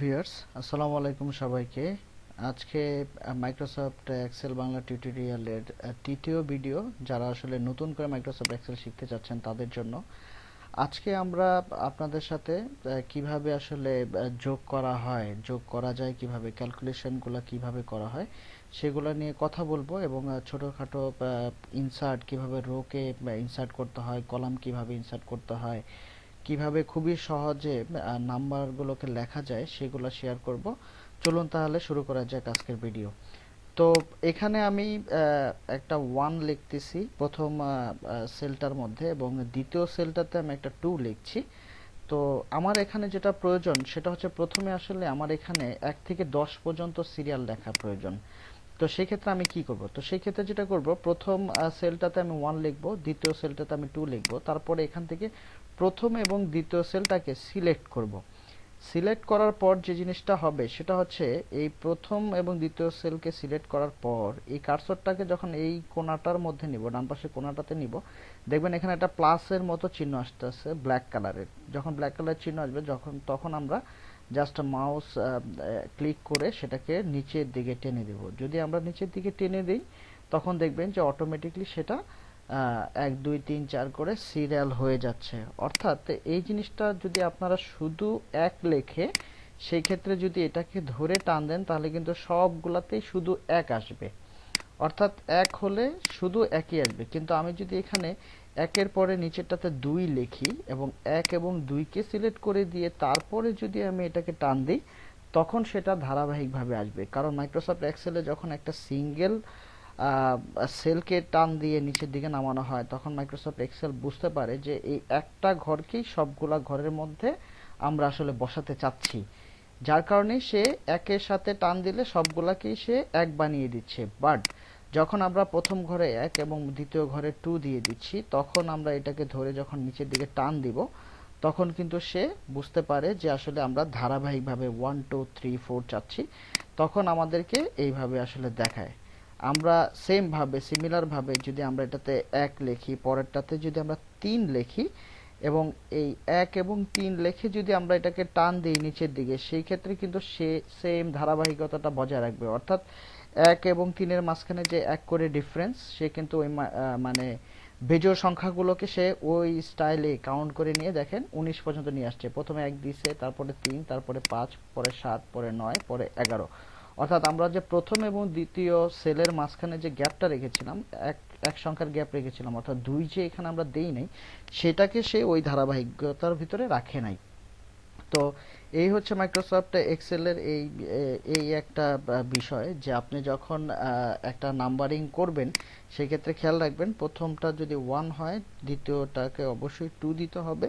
Viewers, আসসালামু আলাইকুম সবাইকে। আজকে মাইক্রোসফট এক্সেল বাংলা টিউটোরিয়ালের তৃতীয় ভিডিও। যারা আসলে নতুন করে মাইক্রোসফট এক্সেল শিখতে চাচ্ছেন তাদের জন্য আজকে আমরা আপনাদের সাথে কিভাবে আসলে যোগ করা হয়, যোগ করা যায়, কিভাবে ক্যালকুলেশনগুলো কিভাবে করা হয় সেগুলো নিয়ে কথা বলবো, এবং ছোটোখাটো ইনসার্ট কিভাবে রোকে ইনসার্ট করতে হয়, কলাম কিভাবে ইনসার্ট করতে হয়, কিভাবে খুবই সহজে নাম্বারগুলোকে লেখা যায় সেগুলো শেয়ার করব। চলুন তাহলে শুরু করা যাক আজকের ভিডিও। তো এখানে আমি একটা 1 লিখতেছি প্রথম সেলটার মধ্যে, এবং দ্বিতীয় সেলটাতে আমি একটা 2 লিখছি। তো আমার এখানে যেটা প্রয়োজন সেটা হচ্ছে প্রথমে আসলে আমার এখানে 1 থেকে 10 পর্যন্ত সিরিয়াল লেখা প্রয়োজন। তো সেই ক্ষেত্রে আমি কি করব? তো সেই ক্ষেত্রে যেটা করব, প্রথম সেলটাতে আমি 1 লিখব, দ্বিতীয় সেলটাতে আমি 2 লিখব, তারপরে এখান থেকে প্রথম এবং দ্বিতীয় সেলটাকে সিলেক্ট করব। সিলেক্ট করার পর যে জিনিসটা হবে সেটা হচ্ছে এই প্রথম এবং দ্বিতীয় সেলকে সিলেক্ট করার পর এই কার্সরটাকে যখন এই কোণাটার মধ্যে নিব, ডান পাশে কোণাটাতে নিব, দেখবেন এখানে একটা প্লাসের মতো চিহ্ন আসতেছে ব্ল্যাক কালারের। যখন ব্ল্যাক কালারের চিহ্ন আসবে তখন আমরা জাস্ট মাউস ক্লিক করে সেটাকে নিচের দিকে টেনে দেব। যদি আমরা নিচের দিকে টেনে দিই তখন দেখবেন যে অটোমেটিকলি সেটা 1 2 3 4 করে সিরিয়াল হয়ে যাচ্ছে। অর্থাৎ এই জিনিসটা যদি আপনারা শুধু 1 লেখে, সেই ক্ষেত্রে যদি এটাকে ধরে টান দেন তাহলে কিন্তু সবগুলাতেই শুধু 1 আসবে। অর্থাৎ 1 হলে শুধু একই আসবে। কিন্তু আমি যদি এখানে 1 এর পরে নিচেরটাতে 2 লিখি এবং 1 এবং 2 কে সিলেক্ট করে দিয়ে তারপরে যদি আমি এটাকে টান দিই তখন সেটা ধারাবাহিকভাবে আসবে। কারণ মাইক্রোসফট এক্সেলে যখন একটা সিঙ্গেল সেলকে টান দিয়ে নিচের দিকে নামানো হয় তখন মাইক্রোসফট এক্সেল বুঝতে পারে যে এই একটা ঘরকেই সবগুলা ঘরের মধ্যে আমরা আসলে বসাতে চাচ্ছি, যার কারণে সে 1 এর সাথে টান দিলে সবগুলাকেই সে 1 বানিয়ে দিচ্ছে। বাট যখন আমরা প্রথম ঘরে 1 এবং দ্বিতীয় ঘরে 2 দিয়ে দিচ্ছি তখন আমরা এটাকে ধরে যখন নিচের দিকে টান দিব তখন কিন্তু সে বুঝতে পারে যে আসলে আমরা ধারাবাহিকভাবে 1 2 3 4 চাচ্ছি, তখন আমাদেরকে এইভাবে আসলে দেখায়। আমরা সেম ভাবে সিমিলার ভাবে যদি আমরা এটাতে 1 লিখি, পরেরটাতে যদি আমরা 3 লিখি এবং এই 1 এবং 3 লিখে যদি আমরা এটাকে টান দিই নিচের দিকে, সেই ক্ষেত্রে কিন্তু সে সেম ধারাবাহিকতাটা বজায় রাখবে। অর্থাৎ 1 এবং 3 এর মাঝখানে যে 1 করে ডিফারেন্স, সে কিন্তু ওই মানে বেজোড় সংখ্যাগুলোকে সে ওই স্টাইলে কাউন্ট করে নিয়ে দেখেন 19 পর্যন্ত নিয়ে আসছে। প্রথমে 1 দিছে, তারপরে 3, তারপরে 5, পরে 7, পরে 9, পরে 11। অর্থাৎ আমরা যে প্রথম এবং দ্বিতীয় সেলের মাঝখানে যে গ্যাপটা রেখেছিলাম, এক সংখ্যার গ্যাপ রেখেছিলাম, অর্থাৎ 2 যে এখানে আমরা দেই নাই, সেটাকে সে ওই ধারাবাহিকতার ভিতরে রাখে নাই। তো এই হচ্ছে মাইক্রোসফট এক্সেলের এই একটা বিষয় যে আপনি যখন একটা নাম্বারিং করবেন সেক্ষেত্রে খেয়াল রাখবেন প্রথমটা যদি 1 হয় দ্বিতীয়টাকে অবশ্যই 2 দিতে হবে।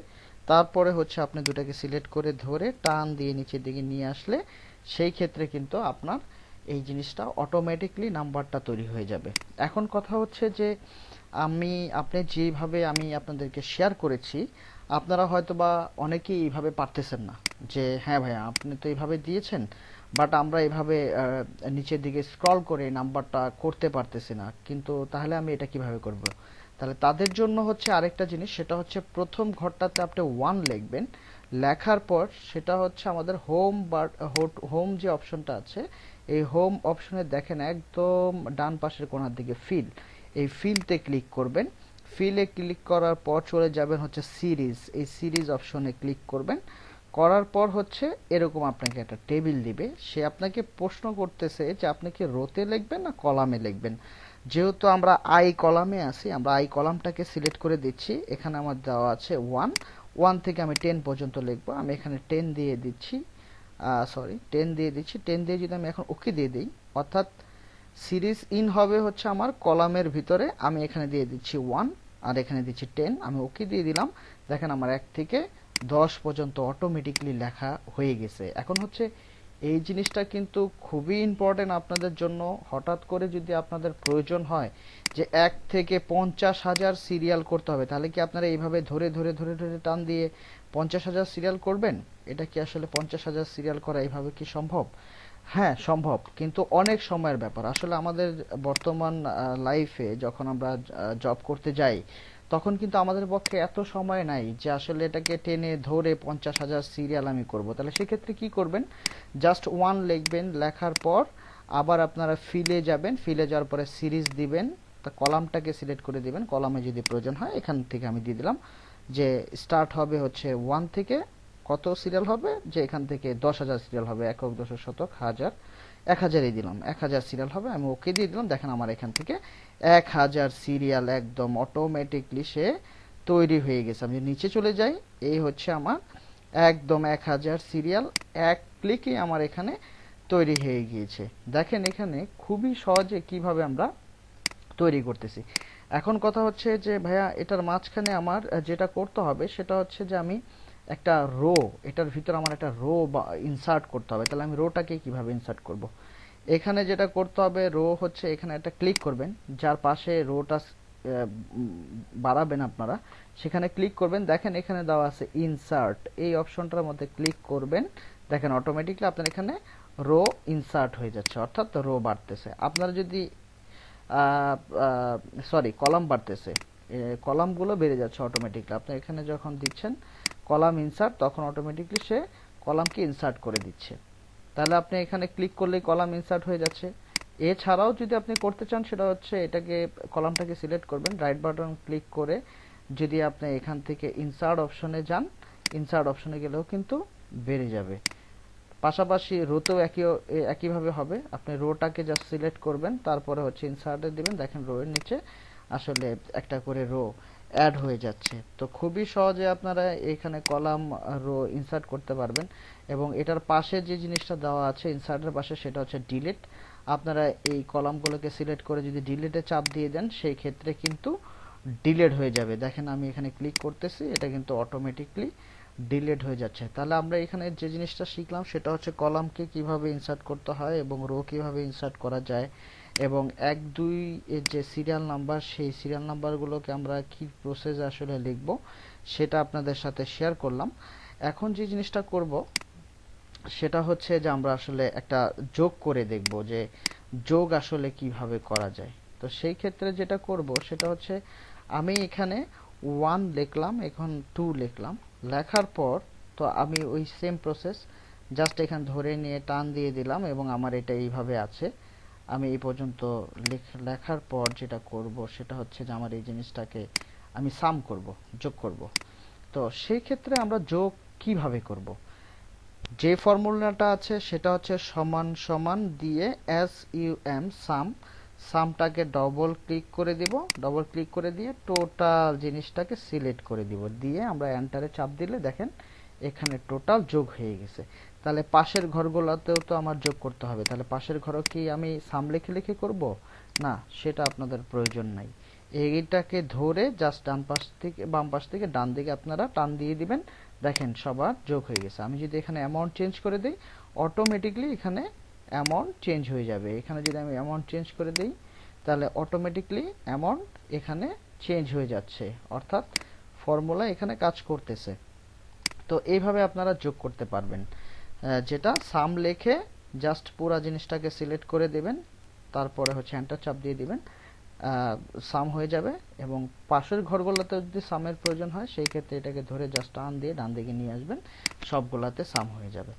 তারপরে হচ্ছে আপনি দুটাকে সিলেক্ট করে ধরে টান দিয়ে নিচের দিকে নিয়ে আসলে সেই ক্ষেত্রে কিন্তু আপনার এই জিনিসটা অটোমেটিকলি নাম্বারটা তৈরি হয়ে যাবে। এখন কথা হচ্ছে যে আপনি যেভাবে আমি আপনাদেরকে শেয়ার করেছি, আপনারা হয়তোবা অনেকেই এইভাবে পারতেছেন না যে হ্যাঁ ভাইয়া আপনি তো এইভাবে দিয়েছেন, বাট আমরা এইভাবে নিচের দিকে স্ক্রল করে নাম্বারটা করতে পারতেছি না, কিন্তু তাহলে আমি এটা কিভাবে করব? তাহলে তাদের জন্য হচ্ছে আরেকটা জিনিস, সেটা হচ্ছে প্রথম ঘরটাতে আপনি 1 লিখবেন, লেখার পর সেটা হচ্ছে আমাদের হোম বা হোম যে অপশনটা আছে, এই হোম অপশনে দেখেন একদম ডান পাশের কোণার দিকে ফিল, এই ফিলতে ক্লিক করবেন। ফিলে ক্লিক করার পর চলে যাবেন হচ্ছে সিরিজ, এই সিরিজ অপশনে ক্লিক করবেন। করার পর হচ্ছে এরকম আপনাকে একটা টেবিল দিবে। সে আপনাকে প্রশ্ন করতেছে যে আপনি কি রোতে লিখবেন না কলামে লিখবেন। যেহেতু আমরা আই কলামে আছি, আমরা আই কলামটাকে সিলেক্ট করে দিচ্ছি। এখানে আমার দেওয়া আছে 1 থেকে আমি 10 পর্যন্ত লিখবো। আমি এখানে 10 দিয়ে দিচ্ছি, 10 দিয়ে দিচ্ছি। 10 দিয়ে যদি আমি এখন ওকে দিয়ে দিই, অর্থাৎ সিরিজ ইন হবে হচ্ছে আমার কলামের ভিতরে। আমি এখানে দিয়ে দিচ্ছি 1 আর এখানে দিচ্ছি 10, আমি ওকে দিয়ে দিলাম। দেখেন আমার 1 থেকে 10 পর্যন্ত অটোমেটিকলি লেখা হয়ে গেছে। এখন হচ্ছে এই জিনিসটা কিন্তু খুবই ইম্পর্টেন্ট আপনাদের জন্য। হঠাৎ করে যদি আপনাদের প্রয়োজন হয় যে 1 থেকে 50,000 সিরিয়াল করতে হবে, তাহলে কি আপনারা এইভাবে ধরে ধরে ধরে ধরে টান দিয়ে 50,000 সিরিয়াল করবেন? এটা কি আসলে 50,000 সিরিয়াল করা এইভাবে কি সম্ভব? হ্যাঁ সম্ভব, কিন্তু অনেক সময়ের ব্যাপার। আসলে আমাদের বর্তমান লাইফে যখন আমরা জব করতে যাই তখন কিন্তু আমাদের পক্ষে এত সময় নাই যে আসলে এটাকে টেনে ধরে 50,000 সিরিয়াল আমি করব। তাহলে সেক্ষেত্রে কি করবেন, জাস্ট ওয়ান লিখবেন, লেখার পর আবার আপনারা ফিলে যাবেন, ফিলে যাওয়ার পরে সিরিজ দিবেন, তা কলামটাকে সিলেক্ট করে দিবেন, কলামে যদি প্রয়োজন হয় এখান থেকে আমি দিয়ে দিলাম যে স্টার্ট হবে হচ্ছে 1 থেকে কত সিরিয়াল হবে, যে এখান থেকে 10,000 সিরিয়াল হবে, একক দশক শতক হাজার, 1000ই দিলাম, 1000 সিরিয়াল হবে, আমি ওকে দিয়ে দিলাম। দেখেন আমার এখান থেকে 1000 সিরিয়াল একদম অটোমেটিকলি সে তৈরি হয়ে গেছে। আমি নিচে চলে যাই, এই হচ্ছে আমার একদম 1000 সিরিয়াল এক ক্লিকে আমার এখানে তৈরি হয়ে গিয়েছে। দেখেন এখানে খুবই সহজে কিভাবে আমরা তৈরি করতেছি। এখন কথা হচ্ছে যে ভাইয়া এটার মাঝখানে আমার যেটা করতে হবে সেটা হচ্ছে যে আমি একটা রো, এটার ভিতর আমার একটা রো ইনসার্ট করতে হবে। তাহলে আমি রোটাকে কিভাবে ইনসার্ট করব, এখানে যেটা করতে হবে রো হচ্ছে এখানে একটা ক্লিক করবেন, যার পাশে রোটা বাড়াবেন আপনারা সেখানে ক্লিক করবেন। দেখেন এখানে দেওয়া আছে ইনসার্ট, এই অপশনটার মধ্যে ক্লিক করবেন, দেখেন অটোমেটিকলি আপনার এখানে রো ইনসার্ট হয়ে যাচ্ছে, অর্থাৎ রো বাড়তেছে। আপনারা যদি সরি কলাম বাড়তেছে, কলামগুলো বেড়ে যাচ্ছে অটোমেটিকলি। আপনি এখানে যখন দিচ্ছেন কলাম ইনসার্ট তখন অটোমেটিকলি সে কলামকে ইনসার্ট করে দিচ্ছে। তাহলে আপনি এখানে ক্লিক করলেই কলাম ইনসার্ট হয়ে যাচ্ছে। এছাড়াও যদি আপনি করতে চান সেটা হচ্ছে এটাকে কলামটাকে সিলেক্ট করবেন, রাইট বাটন ক্লিক করে যদি আপনি এখান থেকে ইনসার্ট অপশনে যান, ইনসার্ট অপশনে গেলেও কিন্তু বেড়ে যাবে। পাশাপাশি রোতেও একইভাবে হবে, আপনি রোটাকে জাস্ট সিলেক্ট করবেন, তারপরে হচ্ছে ইনসার্টে দিবেন, দেখেন রো এর নিচে আসলে একটা করে রো অ্যাড হয়ে যাচ্ছে। তো খুবই সহজে আপনারা এখানে কলাম রো ইনসার্ট করতে পারবেন। এবং এটার পাশে যে জিনিসটা দেওয়া আছে ইনসার্টের পাশে সেটা হচ্ছে ডিলিট। আপনারা এই কলামগুলোকে সিলেক্ট করে যদি ডিলিটে চাপ দিয়ে দেন সেই ক্ষেত্রে কিন্তু ডিলিট হয়ে যাবে। দেখেন আমি এখানে ক্লিক করতেছি, এটা কিন্তু অটোমেটিকলি ডিলিট হয়ে যাচ্ছে। তাহলে আমরা এখানে যে জিনিসটা শিখলাম সেটা হচ্ছে কলামকে কিভাবে ইনসার্ট করতে হয় এবং রো কিভাবে ইনসার্ট করা যায়, এবং 1, 2 এর যে সিরিয়াল নাম্বার সেই সিরিয়াল নাম্বারগুলোকে আমরা কি প্রসেস আসলে লিখব সেটা আপনাদের সাথে শেয়ার করলাম। এখন যে জিনিসটা করব সেটা হচ্ছে যে আমরা আসলে একটা যোগ করে দেখব যে যোগ আসলে কিভাবে করা যায়। তো সেই ক্ষেত্রে যেটা করব সেটা হচ্ছে আমি এখানে 1 লিখলাম, এখন 2 লিখলাম, লেখার পর তো আমি ওই সেম প্রসেস জাস্ট এখানে ধরে নিয়ে টান দিয়ে দিলাম এবং আমার এটা এইভাবে আছে। আমি এই পর্যন্ত লেখার পর যেটা করব সেটা হচ্ছে যে আমার এই জিনিসটাকে আমি সাম করব, যোগ করব। তো সেই ক্ষেত্রে আমরা যোগ কিভাবে করব, যে ফর্মুলাটা আছে সেটা হচ্ছে সমান সমান দিয়ে SUM সাম, সামটাকে ডবল ক্লিক করে দিব, ডবল ক্লিক করে দিয়ে টোটাল জিনিসটাকে সিলেক্ট করে দিব, দিয়ে আমরা এন্টারে চাপ দিলে দেখেন এখানে টোটাল যোগ হয়ে গেছে। তাহলে পাশের ঘরগুলোতেও তো আমার যোগ করতে হবে, তাহলে পাশের ঘরও কি আমি সাম লিখে লিখে করব না, সেটা আপনাদের প্রয়োজন নাই। এইটাকে ধরে জাস্ট ডান পাশ থেকে বাম পাশ থেকে ডান দিকে আপনারা টান দিয়ে দিবেন, দেখেন সবার যোগ হয়ে গেছে। আমি যদি এখানে অ্যামাউন্ট চেঞ্জ করে দিই অটোমেটিকলি এখানে অ্যামাউন্ট চেঞ্জ হয়ে যাবে। এখানে যদি আমি অ্যামাউন্ট চেঞ্জ করে দিই তাহলে অটোমেটিকলি অ্যামাউন্ট এখানে চেঞ্জ হয়ে যাচ্ছে, অর্থাৎ ফর্মুলা এখানে কাজ করতেছে। তো এইভাবে আপনারা যোগ করতে পারবেন, যেটা সাম লিখে জাস্ট পুরো জিনিসটাকে সিলেক্ট করে দেবেন, তারপরে হচ্ছে এন্টার চাপ দিয়ে দিবেন, সাম হয়ে যাবে। এবং পাশের ঘরগুলোতে যদি সামের প্রয়োজন হয় সেই ক্ষেত্রে এটাকে ধরে জাস্ট টান দিয়ে ডান দিকে নিয়ে আসবেন, সবগুলাতে সাম হয়ে যাবে।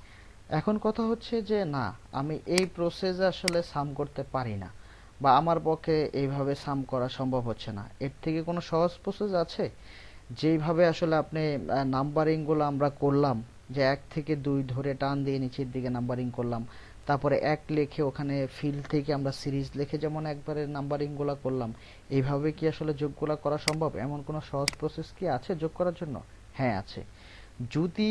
এখন কথা হচ্ছে যে না আমি এই প্রসেসে আসলে সাম করতে পারি না, বা আমার পক্ষে এইভাবে সাম করা সম্ভব হচ্ছে না, এর থেকে কোনো সহজ প্রসেস আছে যেইভাবে আসলে আপনি নাম্বারিংগুলো আমরা করলাম, যে 1 থেকে 2 ধরে টান দিয়ে নিচের দিকে নাম্বারিং করলাম, তারপরে 1 লিখে ওখানে ফিল থেকে আমরা সিরিজ লিখে যেমন একবারে নাম্বারিংগুলো করলাম, এইভাবে কি আসলে যোগগুলো করা সম্ভব? এমন কোনো সহজ প্রসেস কি আছে যোগ করার জন্য? হ্যাঁ আছে। যদি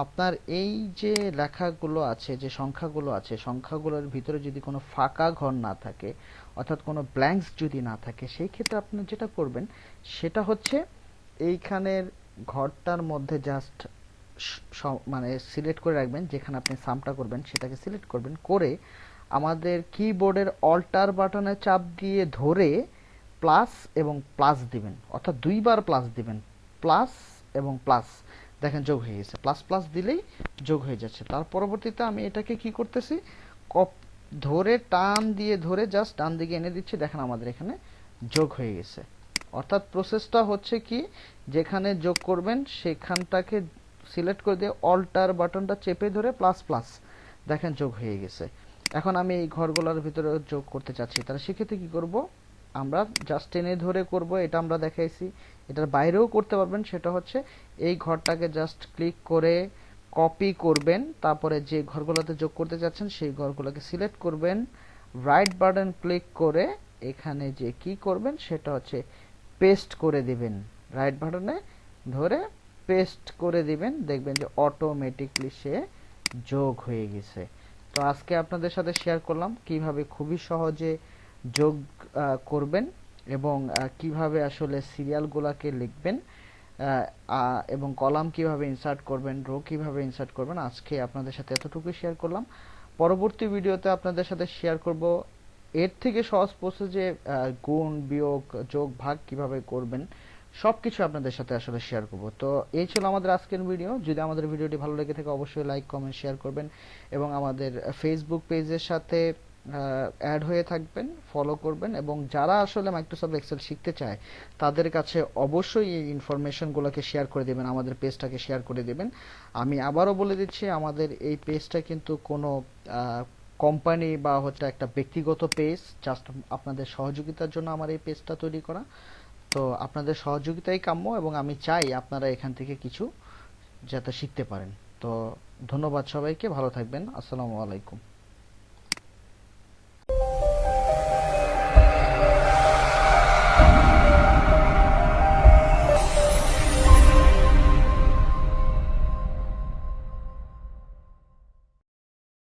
আপনার এই যে লেখাগুলো আছে, যে সংখ্যাগুলো আছে, সংখ্যাগুলোর ভিতরে যদি কোনো ফাঁকা ঘর না থাকে, অর্থাৎ কোনো ব্ল্যাঙ্কস যদি না থাকে, সেই ক্ষেত্রে আপনি যেটা করবেন সেটা হচ্ছে এইখানের ঘরটার মধ্যে জাস্ট মানে সিলেক্ট করে রাখবেন, যেখানে আপনি সামটা করবেন সেটাকে সিলেক্ট করবেন, করে আমাদের কিবোর্ডের অল্টার বাটনে চাপ দিয়ে ধরে প্লাস এবং প্লাস দিবেন, অর্থাৎ 2 বার প্লাস দিবেন, প্লাস এবং প্লাস, দেখেন যোগ হয়ে গেছে, প্লাস প্লাস দিলেই যোগ হয়ে যাচ্ছে। তার পরবর্তীতে আমি এটাকে কি করতেছি, ধরে টান দিয়ে ধরে জাস্ট ডান দিকে এনে দিচ্ছি, দেখেন আমাদের এখানে যোগ হয়ে গেছে। অর্থাৎ প্রসেসটা হচ্ছে কি, যেখানে যোগ করবেন সেখানটাকে সিলেক্ট করে দিয়ে অল্টার বাটনটা চেপে ধরে প্লাস প্লাস, দেখেন যোগ হয়ে গেছে। এখন আমি এই ঘরগুলোর ভিতরে যোগ করতে চাচ্ছি, তাহলে সেক্ষেত্রে কি করব, আমরা জাস্ট টেনে ধরে করব, এটা আমরা দেখাইছি। এটার বাইরেও করতে পারবেন, সেটা হচ্ছে এই ঘরটাকে জাস্ট ক্লিক করে কপি করবেন, তারপরে যে ঘরগুলোতে যোগ করতে চাচ্ছেন সেই ঘরগুলোকে সিলেক্ট করবেন, রাইট বাটন ক্লিক করে এখানে যে কি করবেন সেটা হচ্ছে পেস্ট করে দিবেন, রাইট বাটনে ধরে পেস্ট করে দিবেন, দেখবেন যে অটোমেটিকলি সে যোগ হয়ে গেছে। তো আজকে আপনাদের সাথে শেয়ার করলাম কিভাবে খুবই সহজে যোগ করবেন এবং কিভাবে আসলে সিরিয়ালগুলোকে লিখবেন এবং কলাম কিভাবে ইনসার্ট করবেন, রো কিভাবে ইনসার্ট করবেন। আজকে আপনাদের সাথে এতটুকুই শেয়ার করলাম। পরবর্তী ভিডিওতে আপনাদের সাথে শেয়ার করব এর থেকে সহজ প্রসেসে গুণ বিয়োগ যোগ ভাগ কিভাবে করবেন, সবকিছু আপনাদের সাথে আসলে শেয়ার করব। তো এই ছিল আমাদের আজকের ভিডিও। যদি আমাদের ভিডিওটি ভালো লেগে থাকে অবশ্যই লাইক কমেন্ট শেয়ার করবেন এবং আমাদের ফেসবুক পেজের সাথে অ্যাড হয়ে থাকবেন, ফলো করবেন, এবং যারা আসলে মাইক্রোসফট এক্সেল শিখতে চায় তাদের কাছে অবশ্যই এই ইনফরমেশনগুলোকে শেয়ার করে দেবেন, আমাদের পেজটাকে শেয়ার করে দেবেন। আমি আবারও বলে দিচ্ছি, আমাদের এই পেজটা কিন্তু কোনো কোম্পানি বা হচ্ছে একটা ব্যক্তিগত পেজ, জাস্ট আপনাদের সহযোগিতার জন্য আমার এই পেজটা তৈরি করা। তো আপনাদের সহযোগিতাই কাম্য এবং আমি চাই আপনারা এখান থেকে কিছু যাতে শিখতে পারেন। তো ধন্যবাদ সবাইকে, ভালো থাকবেন, আসসালামু আলাইকুম।